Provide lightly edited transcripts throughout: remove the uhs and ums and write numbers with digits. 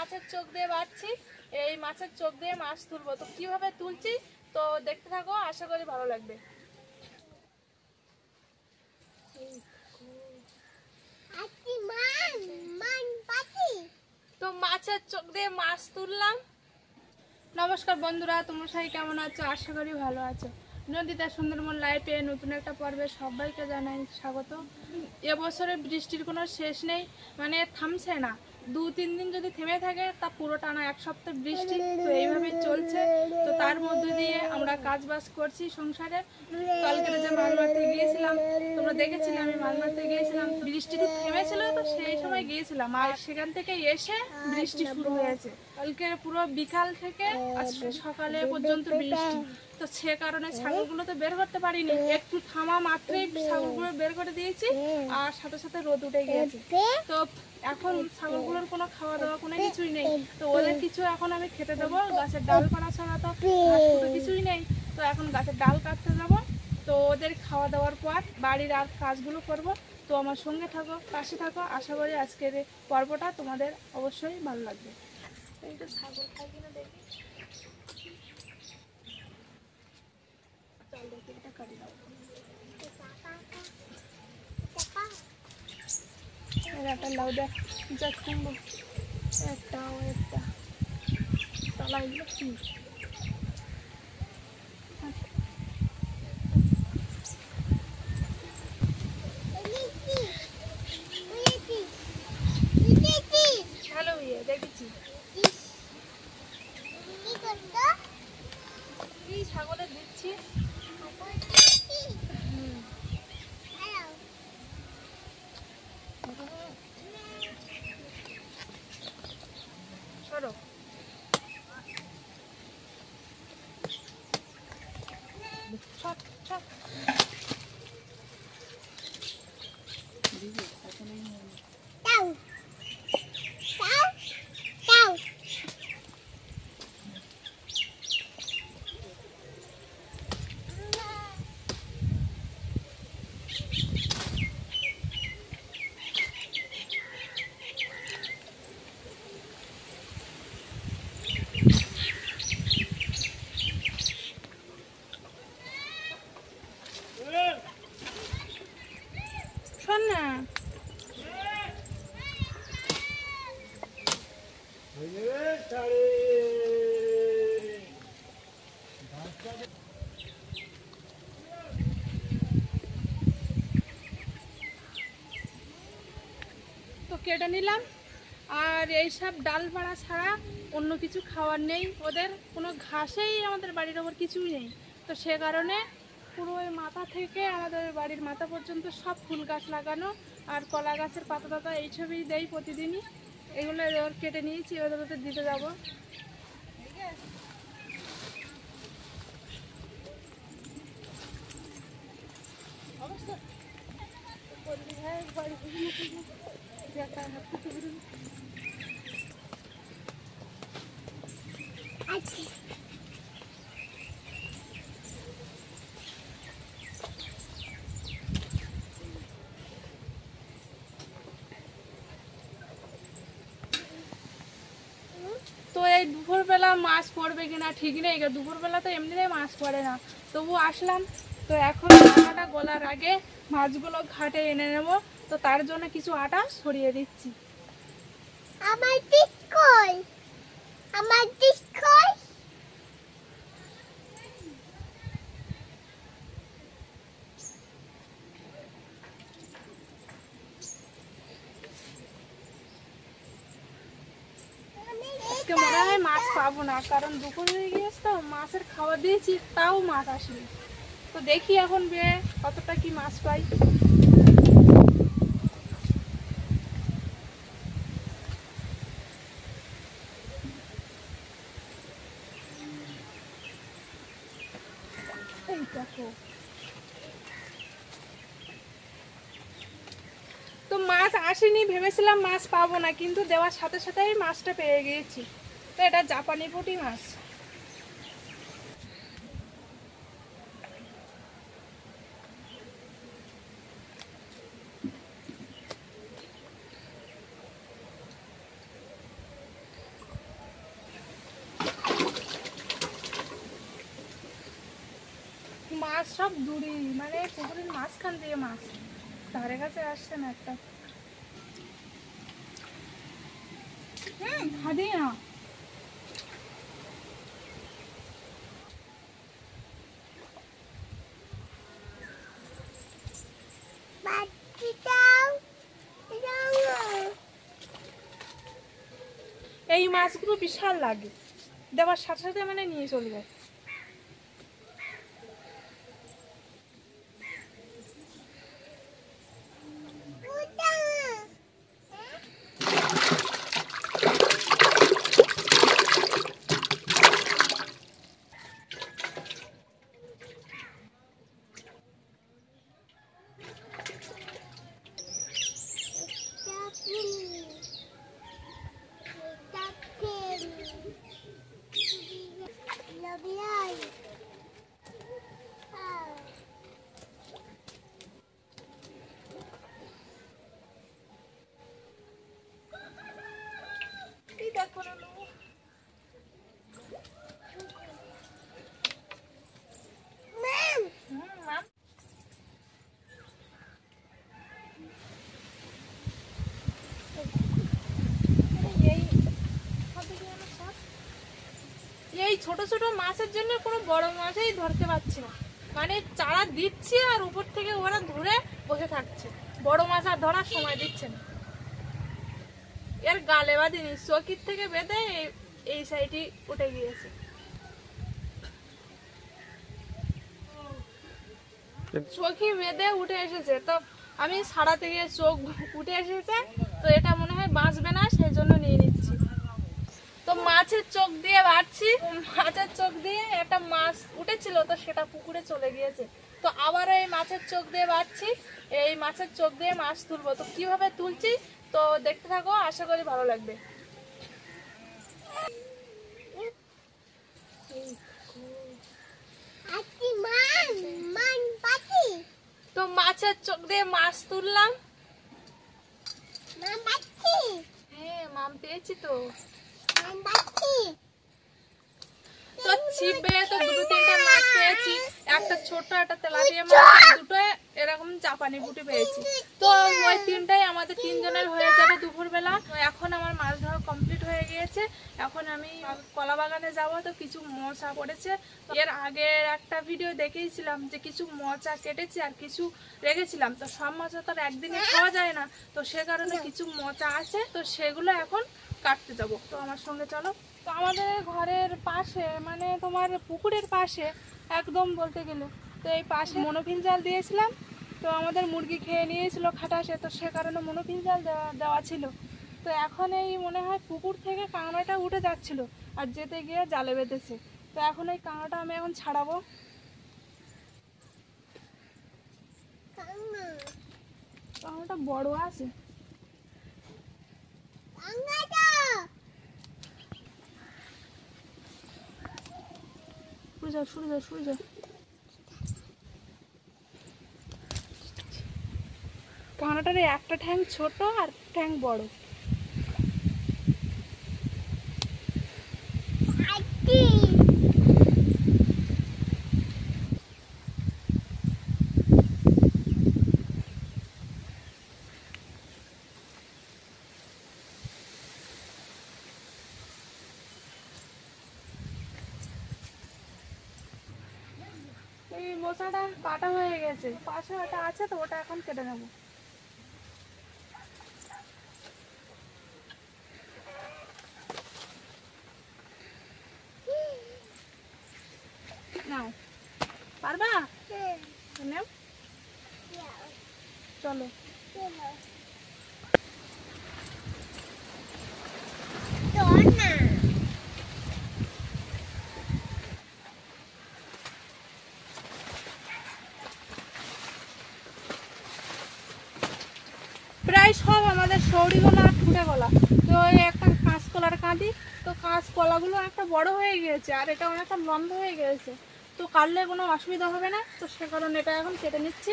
মাছের চোখ দিয়ে বাড়ছি, এই মাছের চোখ দিয়ে মাছ তুলবো। তো কিভাবে তুলছি তো দেখতে থাকো, আশা করি ভালো লাগবে। তো মাছের চোখ দিয়ে মাছ তুললাম। নমস্কার বন্ধুরা, তোমরা সবাই কেমন আছো? আশা করি ভালো আছো। নদীতে সুন্দরবন লাইফে নতুন একটা পর্বে সবাইকে জানাই স্বাগত। এবছরে বৃষ্টির কোনো শেষ নেই, মানে থামছে না। 2-3 দিন যদি থেমে থাকে তা পুরো টানা 1 সপ্তাহ বৃষ্টি, তো এইভাবেই চলছে। তো তার মধ্যে দিয়ে আমরা কাজ বাজ করছি সংসারে। কালকে যে মাছ মারতে গিয়েছিলাম, তোমরা দেখেছিলে আমি মাছ মারতে গিয়েছিলাম, বৃষ্টিটা থেমেছিল, তো সেই সময় গিয়েছিলাম। আর সেখান থেকে এসে বৃষ্টি শুরু হয়েছে। কালকে পুরো বিকাল থেকে আজকে সকালে পর্যন্ত বৃষ্টি। তো সে কারণে ছাগলগুলো তো বের করতে পারিনি, একটু থামা মাত্রই ছাগলগুলো বের করে দিয়েছি, আর সাথে সাথে রোদ উঠে গিয়েছে। তো এখন ছাগলগুলোর কোনো খাওয়া দাওয়া কোনো কিছুই নেই। তো ওদের কিছু এখন আমি খেতে দেবো, গাছের ডাল পাড়া ছাড়া তো কিছুই নেই। তো এখন গাছের ডাল কাটতে যাবো। তো ওদের খাওয়া দাওয়ার পর বাড়ির আর কাজগুলো করব। তো আমার সঙ্গে থাকো, পাশে থাকো, আশা করি আজকের এই পর্বটা তোমাদের অবশ্যই ভালো লাগবে। এইটা ছাগল খাই কিনা দেখি। চল দেখি, এটা কাটি দাও। একটা লাউ দেখ যা সুন্দর, একটাও একটা তলা এগুলো কি ভালো ইয়ে দেখেছি। কি ছাগলের দিচ্ছি। সরো সব সব শোন না। তো কেটে নিলাম, আর এইসব ডাল পাড়া ছাড়া অন্য কিছু খাওয়ার নেই ওদের, কোনো ঘাসেই আমাদের বাড়ির ওপর কিছুই নেই। তো সে কারণে পুরো ওই মাথা থেকে আমাদের বাড়ির মাথা পর্যন্ত সব ফুল গাছ লাগানো আর কলা গাছের পাতা টাতা এইসবই দেই প্রতিদিনই। এগুলো ওর কেটে নিয়েছি, ওদের দিতে যাবো। তো এই দুপুরবেলা মাছ পড়বে কিনা ঠিক নেই, দুপুরবেলা তো এমনিতেই মাছ পড়ে না, তবু আসলাম। তো এখন আটাটা গলার আগে মাছগুলো ঘাটে এনে নেব। তো তার জন্য কিছু আটা ছড়িয়ে দিচ্ছি। আমার ডিশ কই, আমার ডিশ কই। আজকে মনে হয় মাছ পাবো না, কারণ দুপুর হয়ে গিয়েছে তো মাছের খাবার দিয়েছি, তাও মাছ আসেনি। তো দেখি এখন বেয়ে কতটা কি মাছ পাই। এই দেখো, তো মাছ আসেনি, ভেবেছিলাম মাছ পাবো না, কিন্তু দেওয়ার সাথে সাথেই মাছটা পেয়ে গিয়েছি। তো এটা জাপানি পুঁটি মাছ। মাছ সব দূরে, মানে পুকুরের মাঝখান দিয়ে মাছ, ধারে কাছে আসছে না একটা। খাদি না এই মাছগুলো বিশাল লাগে, দেওয়ার সাথে সাথে মানে নিয়ে চলে যায়। এই ছোট ছোট মাছের জন্য কোনো বড় মাছই ধরতে পারছি না, মানে চারা দিচ্ছি আর উপর থেকে ওরা ধরে বসে থাকছে, বড় মাছ আর ধরার সময় দিচ্ছে না। এর গালে বাঁধিনি, চকির থেকে বেঁধে এই সাইডে উঠে গিয়েছে। চোখে বেঁধে উঠে এসেছে, তো আমি ছাড়া থেকে চোখ উঠে এসেছে, তো এটা মনে হয় বাঁচবে না, সেই জন্য নিয়ে নিচ্ছি। তো মাছের চোখ দিয়ে বাড়ছি, মাছের চোখ দিয়ে একটা মাছ উঠেছিল, তো সেটা পুকুরে চলে গিয়েছে। তো আবার এই মাছের চোখ দিয়ে বাড়ছি, এই মাছের চোখ দিয়ে মাছ তুলবো। তো কিভাবে তুলছি তো দেখতে থাকো, আশা করি ভালো লাগবে। তো মাছের চোখ দিয়ে মাছ তুললাম। হ্যাঁ, মাম পেয়েছি তো। তো ছিপে তো দুটো তিনটে মাছ পেয়েছি, একটা ছোট একটা তেলাপিয়া মাছ, দুটো এরকম জাপানি পুঁটি পেয়েছি। তো ওই তিনটাই আমাদের তিনজনের হয়ে যাবে দুপুরবেলা। তো এখন আমার মাছ ধরা কমপ্লিট হয়ে গিয়েছে, এখন আমি কলা বাগানে যাবো। তো কিছু মোচা পড়েছে, এর আগের একটা ভিডিও দেখেছিলাম যে কিছু মোচা কেটেছি আর কিছু রেখেছিলাম। তো সব মোচা তো আর একদিনে খাওয়া যায় না, তো সে কারণে কিছু মোচা আছে, তো সেগুলো এখন কাটতে যাবো। তো আমার সঙ্গে চলো। তো আমাদের ঘরের পাশে, মানে তোমার পুকুরের পাশে একদম বলতে গেলে, তো এই পাশে মনোফিল জাল দিয়েছিলাম। তো আমাদের মুরগি খেয়ে নিয়েছিল খাটাসে, তো সে কারণে মনোফিল জাল দেওয়া ছিল। তো এখন এই মনে হয় পুকুর থেকে কাঁকড়াটা উঠে যাচ্ছিল আর যেতে গিয়ে জালে বেঁধেছে। তো এখন এই কাঁকড়াটা আমি এখন ছাড়াবো। কাঁকড়াটা বড় আছে। সরে যাও। কাঁকড়াটার একটা ঠ্যাং ছোট আর ঠ্যাং বড়। এই মোচাটা কাটা হয়ে গেছে, পাশে ওটা আছে, তো ওটা এখন কেটে নেবো। নাও, পারবা? নেও, চলো। প্রায় সব আমাদের সৌরিগলা আর ঠুটে গলা। তো এই একটা কাঁচকলার কাঁদি, তো কাঁচকলাগুলো একটা বড় হয়ে গিয়েছে আর এটা অনেকটা লম্বা হয়ে গিয়েছে, তো কাটলে কোনো অসুবিধা হবে না। তো সে কারণে এটা এখন কেটে নিচ্ছি।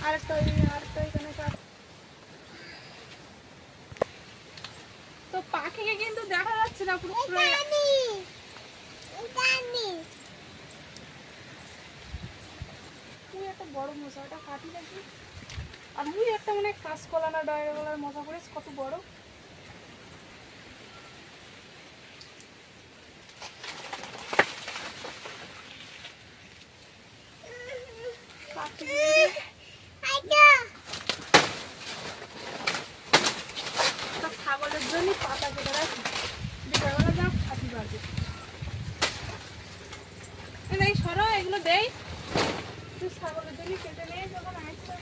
আরেকটা এখানে তো যাচ্ছে না পুরো পুরো। তুই একটা বড় মশা, ওটা কাটি নাকি? আর তুই একটা মানে কাঁচকলা না ডায়রাগলার মশা করিস, কত বড়। ছাগলের জন্য পাতা কেটে রাখি, বিকালবেলা যা খাতি পারবে। এই সরো, এগুলো দেই তুই ছাগলের জন্য কেটে নিয়ে যখন আসছে।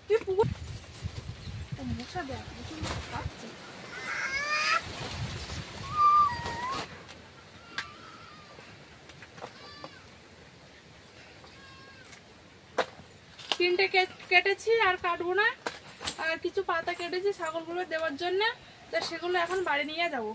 তুই পুকুর মশা দেখ খাচ্ছে। তিনটে কেটেছি আর কাটবো না। আর কিছু পাতা কেটেছি ছাগলগুলো দেওয়ার জন্য, তো সেগুলো এখন বাড়ি নিয়ে যাব।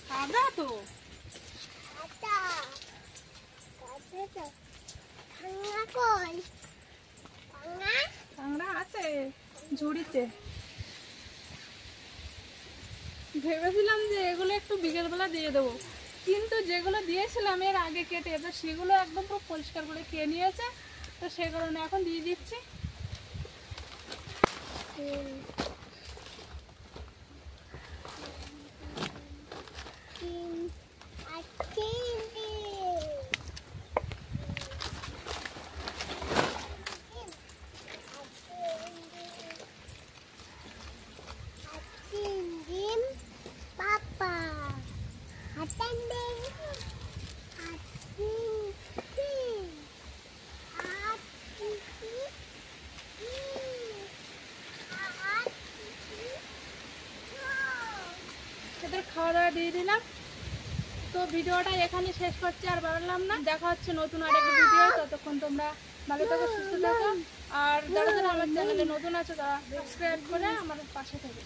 কাদা তো কাঁকড়া আছে ঝুড়িতে। ভেবেছিলাম যে এগুলো একটু বিকেলবেলা দিয়ে দেবো, কিন্তু যেগুলো দিয়েছিলাম এর আগে কেটে, এবার সেগুলো একদম পুরো পরিষ্কার করে খেয়ে নিয়েছে, তো সে কারণে এখন দিয়ে দিচ্ছি। এদের খাওয়া দাওয়া দিয়ে দিলাম। তো ভিডিওটা এখানে শেষ করছি, আর বাড়লাম না। দেখা হচ্ছে নতুন আরেকটা ভিডিও। ততক্ষণ তোমরা ভালো থাকো, সুস্থ থাকো। আর যারা যারা আমার চ্যানেলে নতুন আছে তারা সাবস্ক্রাইব করে আমার পাশে থাকো।